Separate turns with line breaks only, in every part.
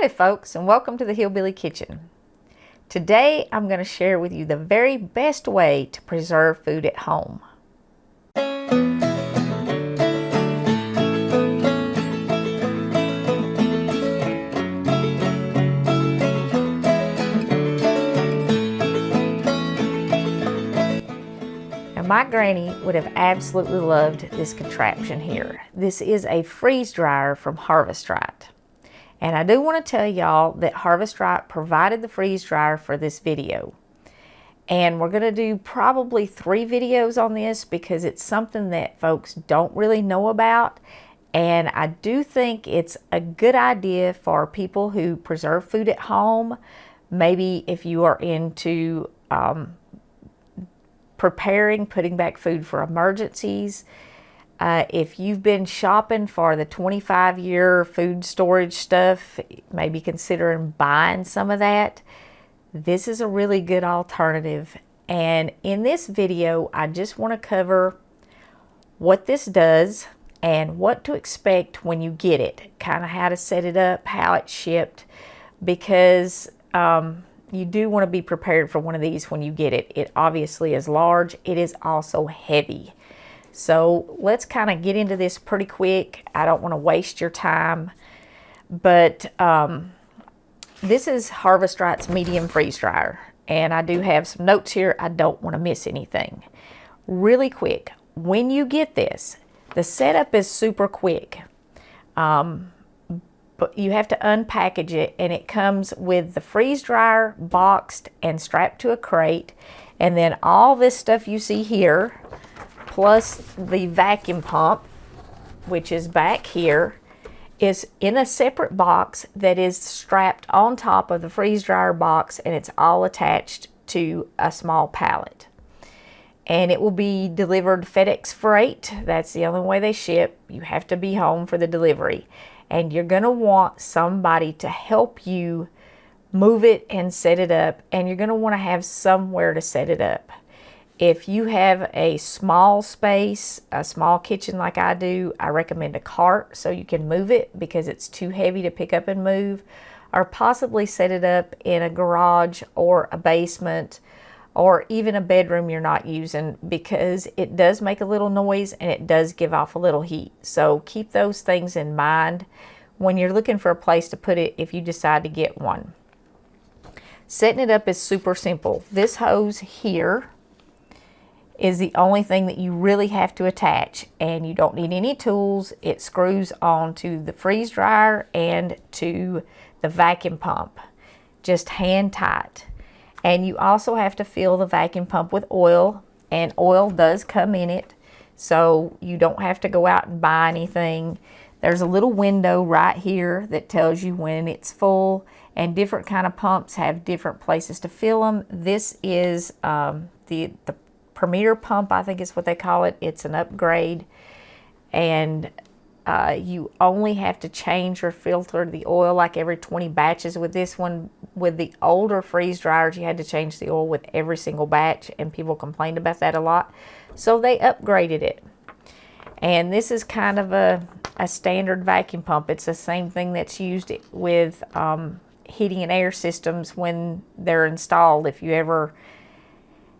Howdy folks, and welcome to the Hillbilly Kitchen. Today I'm going to share with you the very best way to preserve food at home. Now my granny would have absolutely loved this contraption here. This is a freeze dryer from Harvest Right. And I do want to tell y'all that Harvest Right provided the freeze dryer for this video. And we're going to do probably 3 videos on this because it's something that folks don't really know about. And I do think it's a good idea for people who preserve food at home. Maybe if you are into putting back food for emergencies. If you've been shopping for the 25-year food storage stuff, maybe considering buying some of that, this is a really good alternative. And in this video, I just want to cover what this does and what to expect when you get it, kind of how to set it up, how it's shipped, because you do want to be prepared for one of these when you get it. It obviously is large. It is also heavy. So let's kind of get into this pretty quick. I don't want to waste your time, but this is Harvest Right's medium freeze dryer, and I do have some notes here. I don't want to miss anything. Really quick, when you get this, the setup is super quick, but you have to unpackage it, and it comes with the freeze dryer boxed and strapped to a crate, and then all this stuff you see here, plus the vacuum pump, which is back here, is in a separate box that is strapped on top of the freeze dryer box, and it's all attached to a small pallet. And it will be delivered FedEx freight. That's the only way they ship. You have to be home for the delivery. And you're going to want somebody to help you move it and set it up, and you're going to want to have somewhere to set it up. If you have a small space, a small kitchen like I do, I recommend a cart so you can move it because it's too heavy to pick up and move, or possibly set it up in a garage or a basement or even a bedroom you're not using, because it does make a little noise and it does give off a little heat. So keep those things in mind when you're looking for a place to put it if you decide to get one. Setting it up is super simple. This hose here is the only thing that you really have to attach, and you don't need any tools. It screws onto the freeze dryer and to the vacuum pump, just hand tight. And you also have to fill the vacuum pump with oil, and oil does come in it, so you don't have to go out and buy anything. There's a little window right here that tells you when it's full, and different kind of pumps have different places to fill them. This is the Premier pump, I think is what they call it. It's an upgrade, and you only have to change or filter the oil like every 20 batches. With this one, with the older freeze dryers, you had to change the oil with every single batch, and people complained about that a lot, so they upgraded it. And this is kind of a standard vacuum pump. It's the same thing that's used with heating and air systems when they're installed. If you ever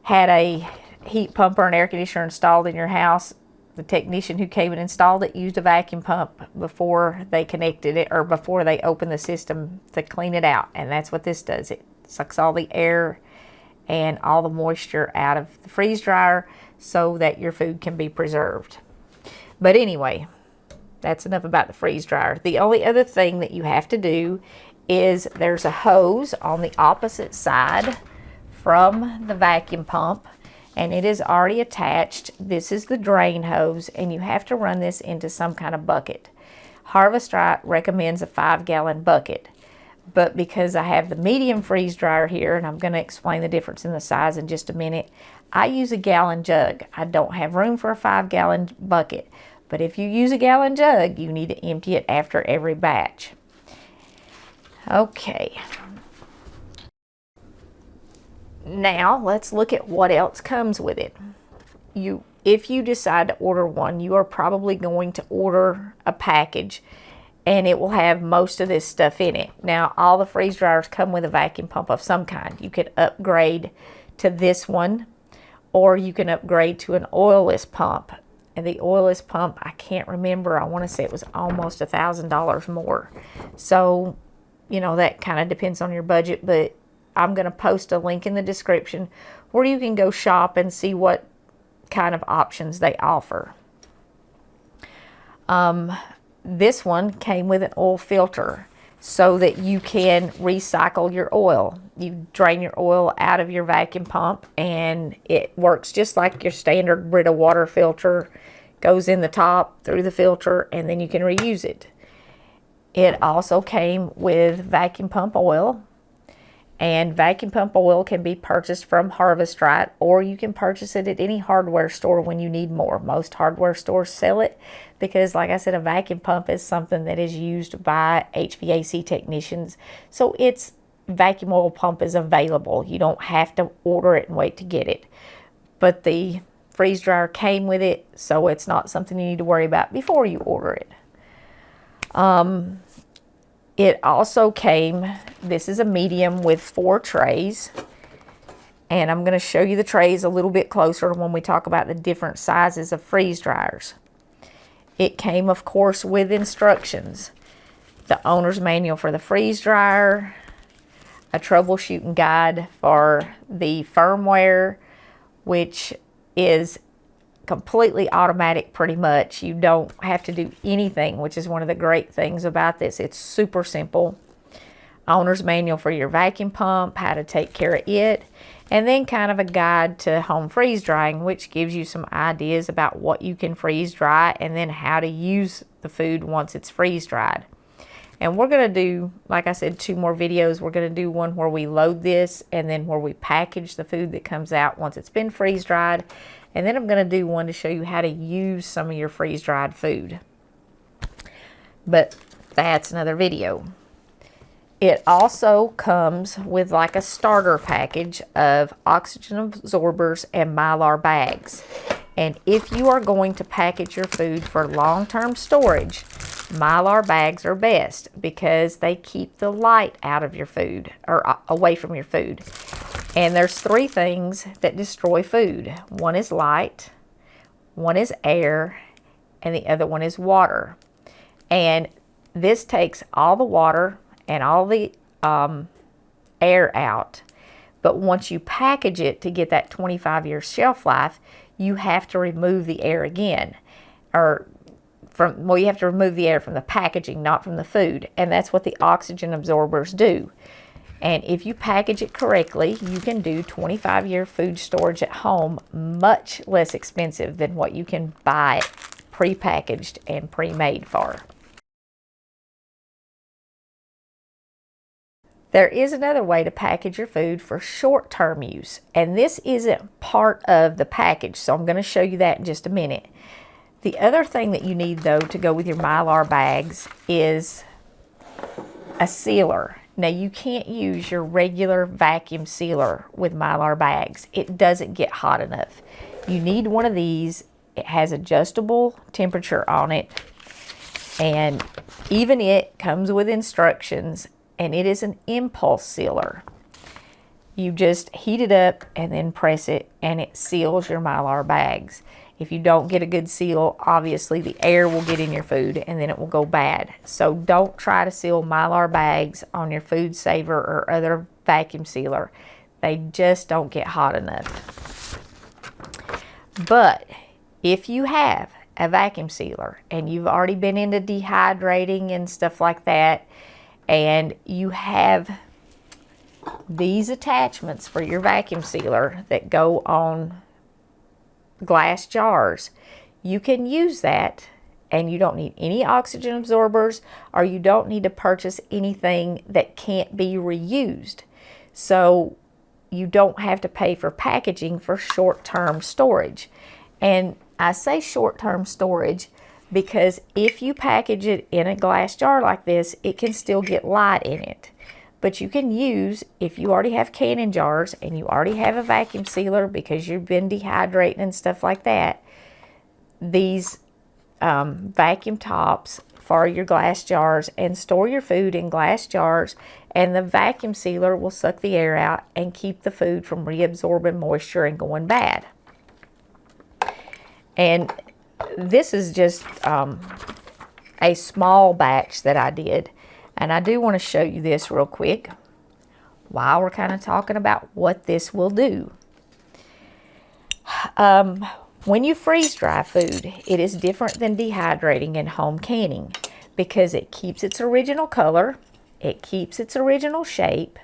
had a heat pump or an air conditioner installed in your house, the technician who came and installed it used a vacuum pump before they connected it, or before they opened the system to clean it out. And that's what this does. It sucks all the air and all the moisture out of the freeze dryer so that your food can be preserved. But anyway, that's enough about the freeze dryer. The only other thing that you have to do is there's a hose on the opposite side from the vacuum pump, and it is already attached. This is the drain hose, and you have to run this into some kind of bucket. Harvest Right recommends a 5-gallon bucket, but because I have the medium freeze dryer here, and I'm going to explain the difference in the size in just a minute, I use a gallon jug. I don't have room for a 5-gallon bucket, but if you use a gallon jug, you need to empty it after every batch. Okay. Now let's look at what else comes with it. If you decide to order one, you are probably going to order a package and it will have most of this stuff in it. Now, all the freeze dryers come with a vacuum pump of some kind. You could upgrade to this one, or you can upgrade to an oilless pump. And the oilless pump, I can't remember, I want to say it was almost $1,000 more. So, you know, that kind of depends on your budget, but I'm going to post a link in the description where you can go shop and see what kind of options they offer. This one came with an oil filter so that you can recycle your oil. You drain your oil out of your vacuum pump, and it works just like your standard Brita water filter. Goes in the top through the filter, and then you can reuse it. It also came with vacuum pump oil, and vacuum pump oil can be purchased from Harvest Right, or you can purchase it at any hardware store when you need more. Most hardware stores sell it because, like I said, a vacuum pump is something that is used by HVAC technicians. So its vacuum oil pump is available. You don't have to order it and wait to get it. But the freeze dryer came with it, so it's not something you need to worry about before you order it. It also came, this is a medium with 4 trays, and I'm going to show you the trays a little bit closer when we talk about the different sizes of freeze dryers. It came, of course, with instructions, the owner's manual for the freeze dryer, a troubleshooting guide for the firmware, which is completely automatic pretty much. You don't have to do anything, which is one of the great things about this. It's super simple. Owner's manual for your vacuum pump, how to take care of it, and then kind of a guide to home freeze drying, which gives you some ideas about what you can freeze dry and then how to use the food once it's freeze dried. And we're going to do, like I said, 2 more videos. We're going to do one where we load this, and then where we package the food that comes out once it's been freeze dried. And then I'm going to do one to show you how to use some of your freeze dried food. But that's another video. It also comes with like a starter package of oxygen absorbers and Mylar bags. And if you are going to package your food for long-term storage, Mylar bags are best because they keep the light out of your food, or away from your food. And there's 3 things that destroy food. One is light, one is air, and the other one is water. And this takes all the water and all the air out. But once you package it to get that 25-year shelf life, you have to remove the air again. You have to remove the air from the packaging, not from the food. And that's what the oxygen absorbers do. And if you package it correctly, you can do 25-year food storage at home much less expensive than what you can buy it pre-packaged and pre-made for. There is another way to package your food for short-term use, and this isn't part of the package, so I'm going to show you that in just a minute. The other thing that you need, though, to go with your Mylar bags is a sealer. Now, you can't use your regular vacuum sealer with Mylar bags. It doesn't get hot enough. You need one of these. It has adjustable temperature on it, and even it comes with instructions, and it is an impulse sealer. You just heat it up and then press it, and it seals your Mylar bags. If you don't get a good seal, obviously the air will get in your food and then it will go bad. So don't try to seal Mylar bags on your Food Saver or other vacuum sealer. They just don't get hot enough. But if you have a vacuum sealer and you've already been into dehydrating and stuff like that, and you have these attachments for your vacuum sealer that go on glass jars, you can use that, and you don't need any oxygen absorbers, or you don't need to purchase anything that can't be reused. So you don't have to pay for packaging for short-term storage. And I say short-term storage because if you package it in a glass jar like this, it can still get light in it. But you can use, if you already have canning jars and you already have a vacuum sealer because you've been dehydrating and stuff like that, these vacuum tops for your glass jars and store your food in glass jars, and the vacuum sealer will suck the air out and keep the food from reabsorbing moisture and going bad. And this is just a small batch that I did, and I do want to show you this real quick while we're kind of talking about what this will do. When you freeze dry food, it is different than dehydrating and home canning because it keeps its original color, it keeps its original shape,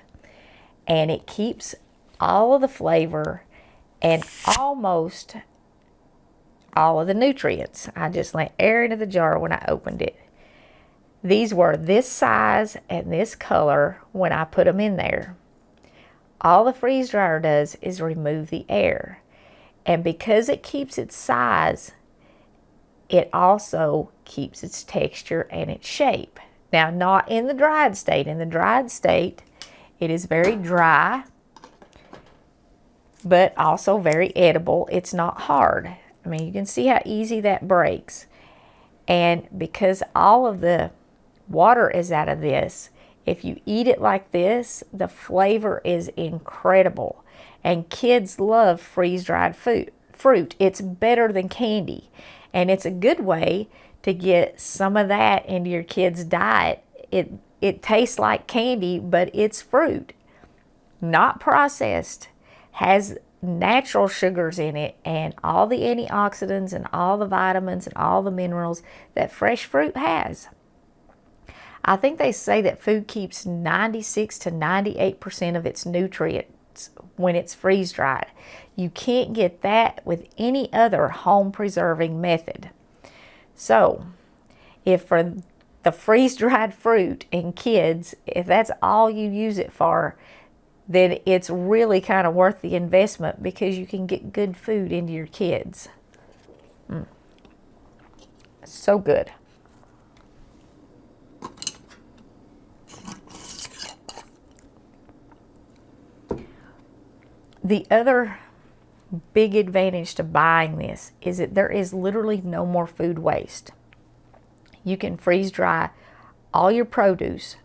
and it keeps all of the flavor and almost all of the nutrients. I just let air into the jar when I opened it. These were this size and this color when I put them in there. All the freeze dryer does is remove the air. And because it keeps its size, it also keeps its texture and its shape. Now, not in the dried state. In the dried state, it is very dry, but also very edible. It's not hard. I mean, you can see how easy that breaks. And because all of the water is out of this, if you eat it like this, the flavor is incredible. And kids love freeze-dried fruit. It's better than candy. And it's a good way to get some of that into your kids' diet. It tastes like candy, but it's fruit. Not processed. Has natural sugars in it and all the antioxidants and all the vitamins and all the minerals that fresh fruit has. I think they say that food keeps 96 to 98% of its nutrients when it's freeze dried. You can't get that with any other home preserving method. So, if for the freeze dried fruit in kids, if that's all you use it for, then it's really kind of worth the investment because you can get good food into your kids. So good. The other big advantage to buying this is that there is literally no more food waste. You can freeze dry all your produce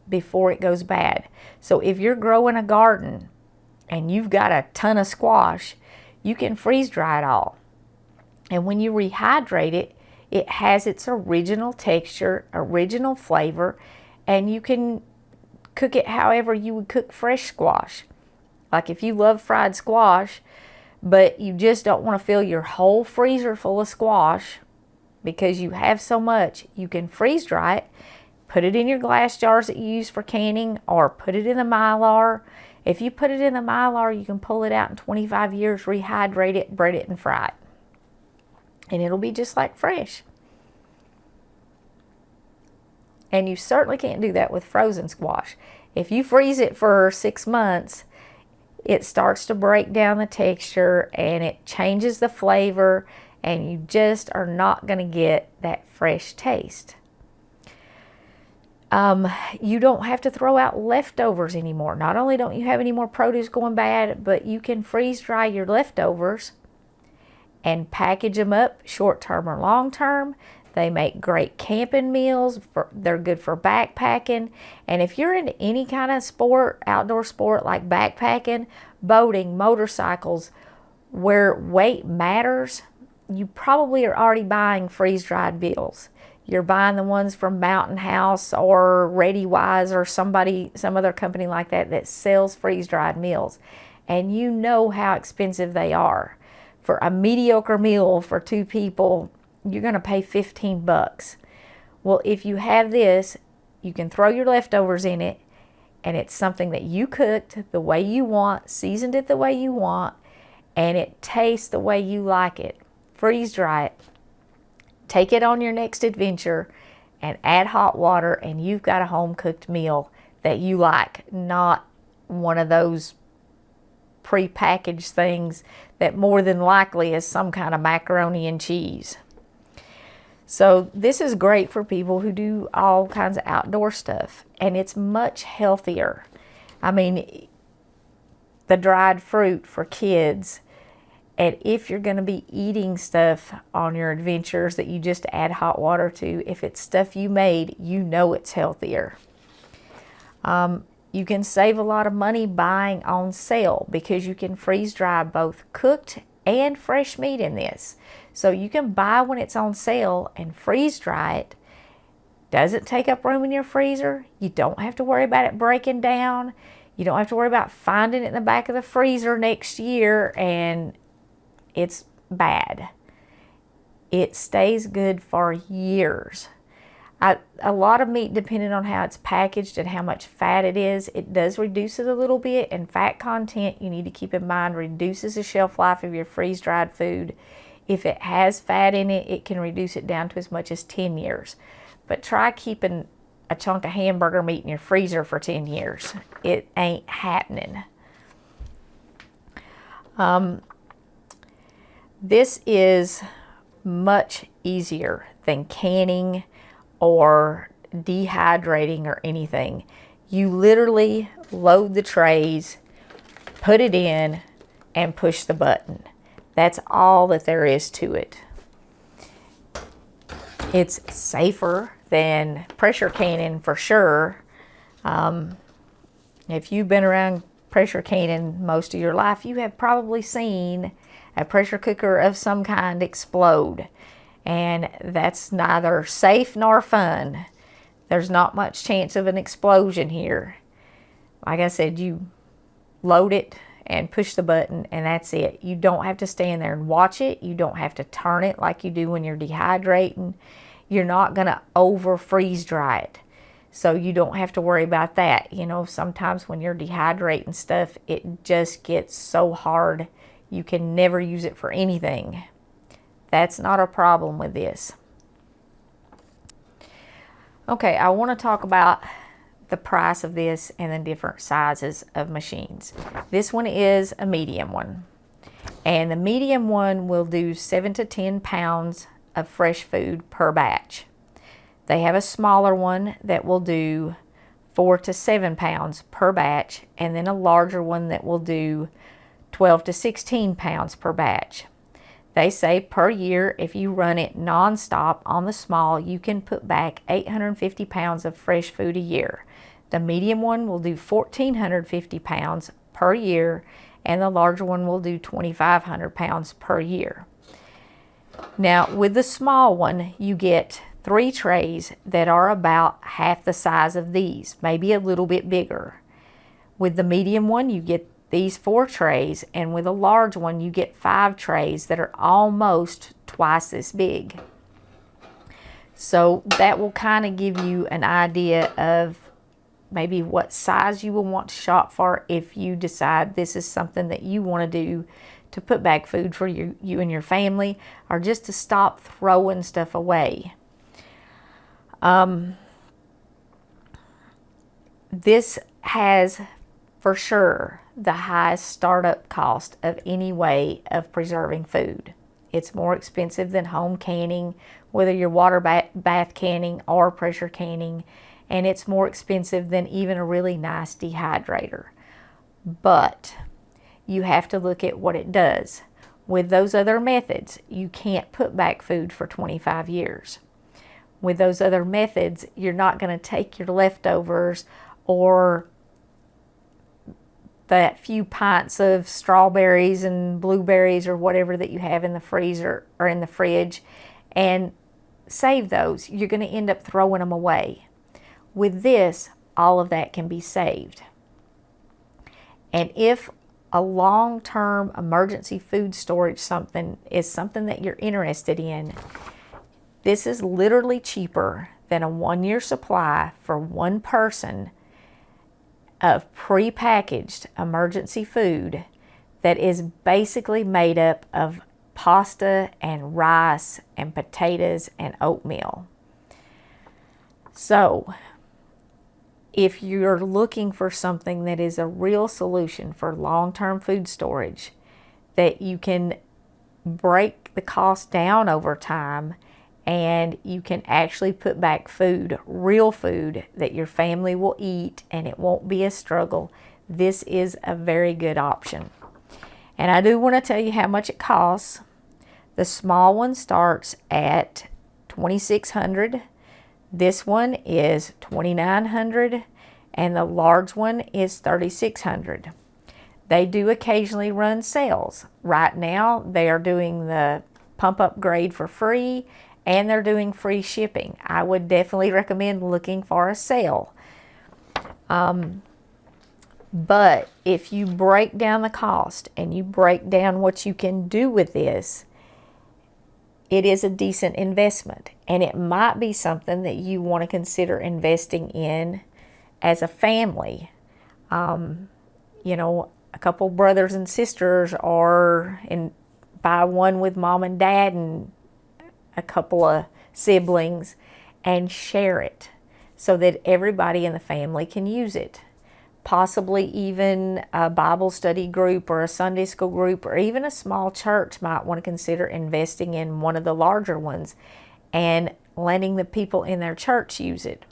before it goes bad. So if you're growing a garden and you've got a ton of squash, you can freeze dry it all. And when you rehydrate it, it has its original texture, original flavor, and you can cook it however you would cook fresh squash. Like if you love fried squash, but you just don't want to fill your whole freezer full of squash because you have so much, you can freeze dry it, put it in your glass jars that you use for canning, or put it in the Mylar. If you put it in the Mylar, you can pull it out in 25 years, rehydrate it, bread it, and fry it. And it'll be just like fresh. And you certainly can't do that with frozen squash. If you freeze it for 6 months, it starts to break down the texture and it changes the flavor, and you just are not going to get that fresh taste. You don't have to throw out leftovers anymore. Not only don't you have any more produce going bad, but you can freeze dry your leftovers and package them up short-term or long-term. They make great camping meals. They're good for backpacking. And if you're into any kind of sport, outdoor sport like backpacking, boating, motorcycles, where weight matters, you probably are already buying freeze-dried meals. You're buying the ones from Mountain House or ReadyWise or some other company like that that sells freeze-dried meals. And you know how expensive they are. For a mediocre meal for 2 people, you're going to pay $15. Well, if you have this, you can throw your leftovers in it, and it's something that you cooked the way you want, seasoned it the way you want, and it tastes the way you like it. Freeze dry it. Take it on your next adventure and add hot water, and you've got a home-cooked meal that you like, not one of those pre-packaged things that more than likely is some kind of macaroni and cheese. So this is great for people who do all kinds of outdoor stuff, and it's much healthier. I mean, the dried fruit for kids And if you're going to be eating stuff on your adventures that you just add hot water to, if it's stuff you made, you know it's healthier. You can save a lot of money buying on sale because you can freeze dry both cooked and fresh meat in this. So you can buy when it's on sale and freeze dry it. Doesn't take up room in your freezer. You don't have to worry about it breaking down. You don't have to worry about finding it in the back of the freezer next year and it's bad. It stays good for years. A lot of meat, depending on how it's packaged and how much fat it is, it does reduce it a little bit. And fat content, you need to keep in mind, reduces the shelf life of your freeze-dried food. If it has fat in it, it can reduce it down to as much as 10 years. But try keeping a chunk of hamburger meat in your freezer for 10 years. It ain't happening. This is much easier than canning or dehydrating or anything. You literally load the trays, put it in, and push the button. That's all that there is to it. It's safer than pressure canning for sure. If you've been around pressure canning most of your life, you have probably seen a pressure cooker of some kind explode. And that's neither safe nor fun. There's not much chance of an explosion here. Like I said, you load it and push the button and that's it. You don't have to stand there and watch it. You don't have to turn it like you do when you're dehydrating. You're not going to over freeze dry it. So you don't have to worry about that. You know, sometimes when you're dehydrating stuff, it just gets so hard you can never use it for anything. That's not a problem with this. Okay, I want to talk about the price of this and the different sizes of machines. This one is a medium one. And the medium one will do 7 to 10 pounds of fresh food per batch. They have a smaller one that will do 4 to 7 pounds per batch, and then a larger one that will do 12 to 16 pounds per batch. They say per year, if you run it non-stop on the small, you can put back 850 pounds of fresh food a year. The medium one will do 1,450 pounds per year, and the larger one will do 2,500 pounds per year. Now, with the small one, you get 3 trays that are about half the size of these, maybe a little bit bigger. With the medium one, you get these 4 trays, and with a large one you get 5 trays that are almost twice this big. So that will kind of give you an idea of maybe what size you will want to shop for if you decide this is something that you want to do to put back food for you and your family, or just to stop throwing stuff away. This has for sure the highest startup cost of any way of preserving food. It's more expensive than home canning, whether you're water bath canning or pressure canning, and it's more expensive than even a really nice dehydrator. But you have to look at what it does. With those other methods, you can't put back food for 25 years. With those other methods, you're not going to take your leftovers or that few pints of strawberries and blueberries or whatever that you have in the freezer or in the fridge and save those. You're going to end up throwing them away. With this, all of that can be saved. And if a long-term emergency food storage is something that you're interested in, this is literally cheaper than a 1-year supply for one person of prepackaged emergency food that is basically made up of pasta and rice and potatoes and oatmeal. So if you're looking for something that is a real solution for long-term food storage, that you can break the cost down over time and you can actually put back food, real food that your family will eat and it won't be a struggle, this is a very good option. And I do want to tell you how much it costs. The small one starts at $2,600. This one is $2,900, and the large one is $3,600. They do occasionally run sales. Right now, they are doing the pump upgrade for free, and they're doing free shipping. I would definitely recommend looking for a sale. But if you break down the cost and you break down what you can do with this, it is a decent investment, and it might be something that you want to consider investing in as a family. You know, a couple brothers and sisters, or buy one with mom and dad and a couple of siblings, and share it so that everybody in the family can use it. Possibly even a Bible study group or a Sunday school group or even a small church might want to consider investing in one of the larger ones and letting the people in their church use it.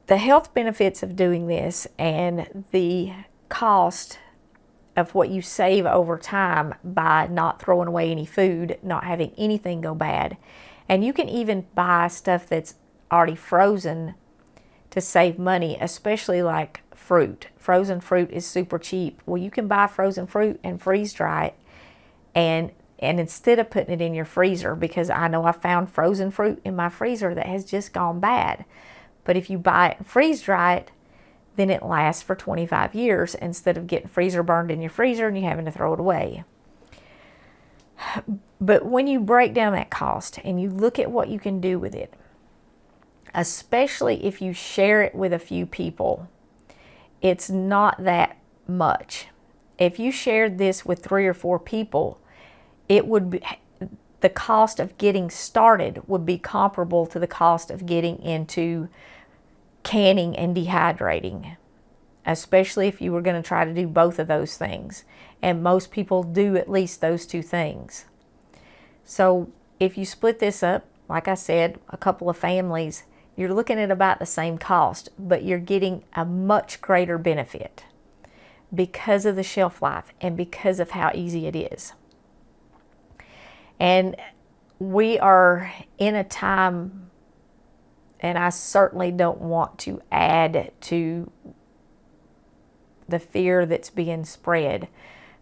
The health benefits of doing this and the cost of what you save over time by not throwing away any food, not having anything go bad. And you can even buy stuff that's already frozen to save money, especially like fruit. Frozen fruit is super cheap. Well, you can buy frozen fruit and freeze dry it, and instead of putting it in your freezer, because I know I found frozen fruit in my freezer that has just gone bad. But if you buy it and freeze dry it, then it lasts for 25 years instead of getting freezer burned in your freezer and you having to throw it away. But when you break down that cost and you look at what you can do with it, especially if you share it with a few people, it's not that much. If you shared this with 3 or 4 people, it would be, the cost of getting started would be comparable to the cost of getting into canning and dehydrating, especially if you were going to try to do both of those things. And most people do at least those 2 things. So if you split this up, like I said, a couple of families, you're looking at about the same cost, but you're getting a much greater benefit because of the shelf life and because of how easy it is. And we are in a time, and I certainly don't want to add to the fear that's being spread,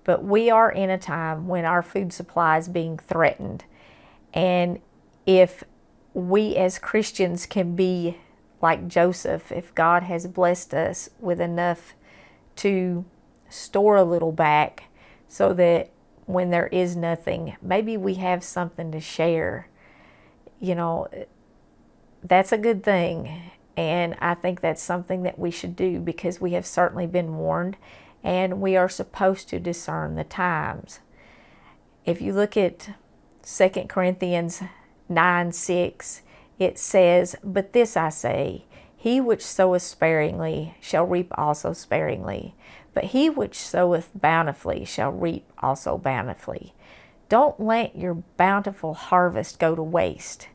but we are in a time when our food supply is being threatened. And if we as Christians can be like Joseph, if God has blessed us with enough to store a little back so that when there is nothing, maybe we have something to share, you know, that's a good thing. And I think that's something that we should do, because we have certainly been warned and we are supposed to discern the times. If you look at 2 Corinthians 9:6, it says, "But this I say, he which soweth sparingly shall reap also sparingly, but he which soweth bountifully shall reap also bountifully." Don't let your bountiful harvest go to waste.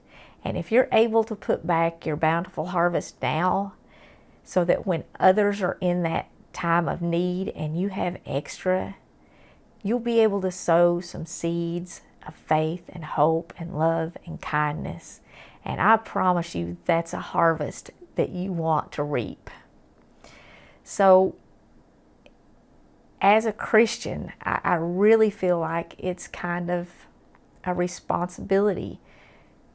And if you're able to put back your bountiful harvest now, so that when others are in that time of need and you have extra, you'll be able to sow some seeds of faith and hope and love and kindness. And I promise you, that's a harvest that you want to reap. So as a Christian, I really feel like it's kind of a responsibility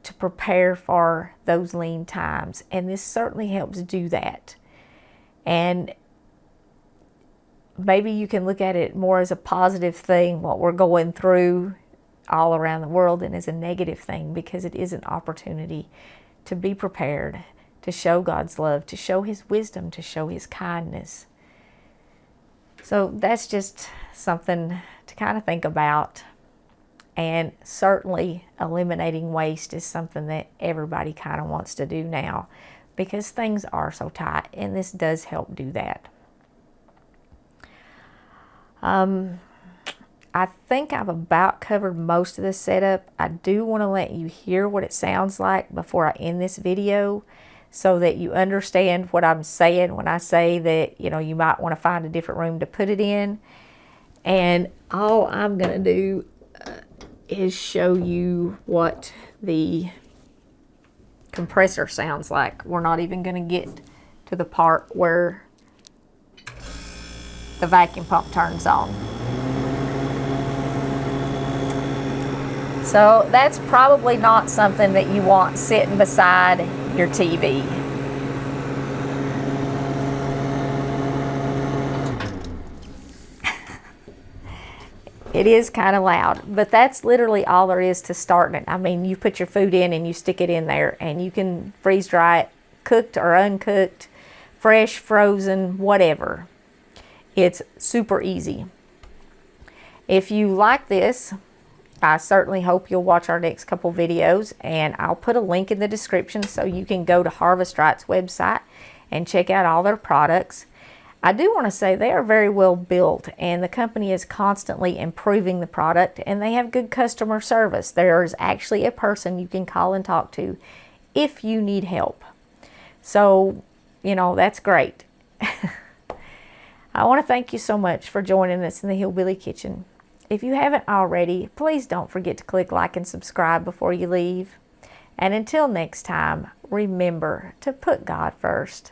to prepare for those lean times. And this certainly helps do that. And maybe you can look at it more as a positive thing, what we're going through all around the world, and as a negative thing, because it is an opportunity to be prepared, to show God's love, to show His wisdom, to show His kindness. So that's just something to kind of think about. And certainly eliminating waste is something that everybody kind of wants to do now, because things are so tight, and this does help do that. I think I've about covered most of the setup. I do want to let you hear what it sounds like before I end this video. so that you understand what I'm saying when I say that, you know, you might want to find a different room to put it in. And all I'm going to do is show you what the compressor sounds like. We're not even going to get to the part where the vacuum pump turns on. So that's probably not something that you want sitting beside your TV. It is kind of loud, but that's literally all there is to starting it. I mean, you put your food in and you stick it in there, and you can freeze dry it, cooked or uncooked, fresh, frozen, whatever. It's super easy. If you like this, I certainly hope you'll watch our next couple videos, and I'll put a link in the description so you can go to Harvest Right's website and check out all their products. I do want to say they are very well built, and the company is constantly improving the product, and they have good customer service. There is actually a person you can call and talk to if you need help. So, you know, that's great. I want to thank you so much for joining us in the Hillbilly Kitchen. If you haven't already, please don't forget to click like and subscribe before you leave. And until next time, remember to put God first.